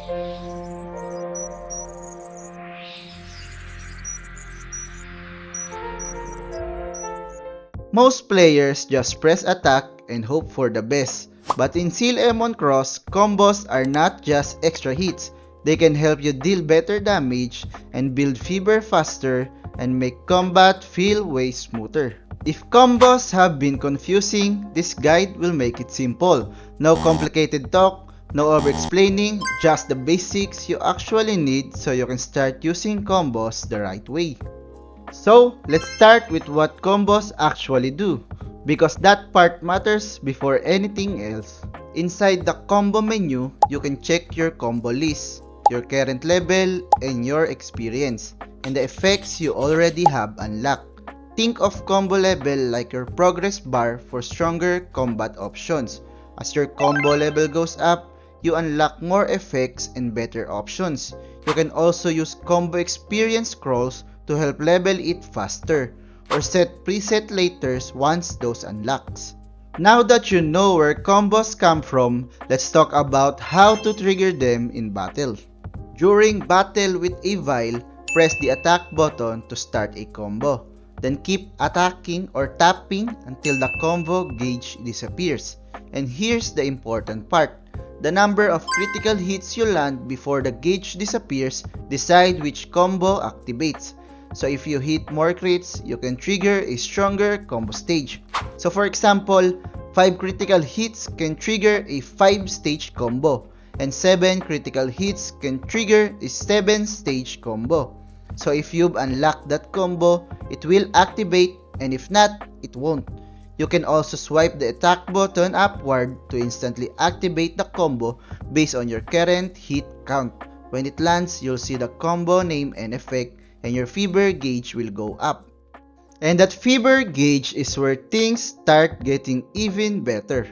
Most players just press attack and hope for the best. But in Seal Emon Cross, combos are not just extra hits. They can help you deal better damage and build fever faster and make combat feel way smoother. If combos have been confusing, this guide will make it simple. No complicated talk, no over-explaining, just the basics you actually need so you can start using combos the right way. So, let's start with what combos actually do, because that part matters before anything else. Inside the combo menu, you can check your combo list, your current level, and your experience, and the effects you already have unlocked. Think of combo level like your progress bar for stronger combat options. As your combo level goes up, you unlock more effects and better options. You can also use combo experience scrolls to help level it faster, or set preset laters once those unlocks. Now that you know where combos come from, let's talk about how to trigger them in battle. During battle with a Vile, press the attack button to start a combo. Then keep attacking or tapping until the combo gauge disappears. And here's the important part. The number of critical hits you land before the gauge disappears decide which combo activates. So if you hit more crits, you can trigger a stronger combo stage. So for example, 5 critical hits can trigger a 5-stage combo, and 7 critical hits can trigger a 7-stage combo. So if you've unlocked that combo, it will activate, and if not, it won't. You can also swipe the attack button upward to instantly activate the combo based on your current hit count. When it lands, you'll see the combo name and effect, and your fever gauge will go up. And that fever gauge is where things start getting even better.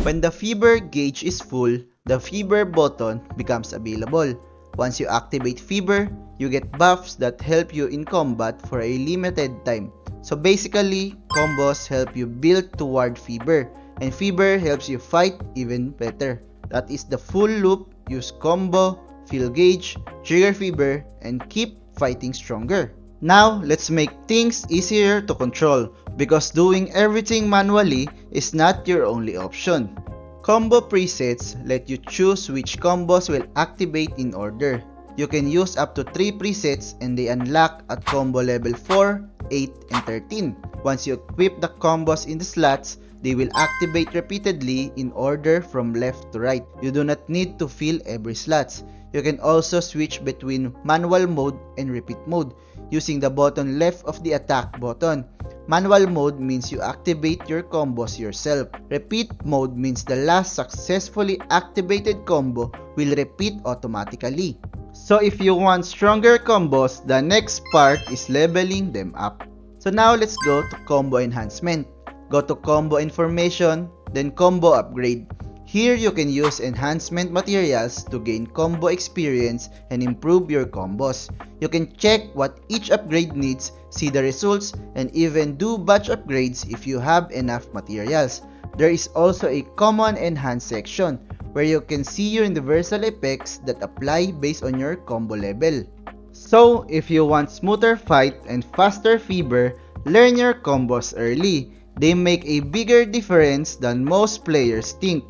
When the fever gauge is full, the fever button becomes available. Once you activate fever, you get buffs that help you in combat for a limited time. So basically, combos help you build toward fever, and fever helps you fight even better. That is the full loop. Use combo, fill gauge, trigger fever, and keep fighting stronger. Now, let's make things easier to control, because doing everything manually is not your only option. Combo presets let you choose which combos will activate in order. You can use up to 3 presets, and they unlock at combo level 4, 8, and 13. Once you equip the combos in the slots, they will activate repeatedly in order from left to right. You do not need to fill every slots. You can also switch between manual mode and repeat mode using the button left of the attack button. Manual mode means you activate your combos yourself. Repeat mode means the last successfully activated combo will repeat automatically. So if you want stronger combos, the next part is leveling them up. So now let's go to combo enhancement. Go to combo information, then combo upgrade. Here you can use enhancement materials to gain combo experience and improve your combos. You can check what each upgrade needs, see the results, and even do batch upgrades if you have enough materials. There is also a common enhance section where you can see your universal effects that apply based on your combo level. So if you want smoother fight and faster fever, learn your combos early. They make a bigger difference than most players think.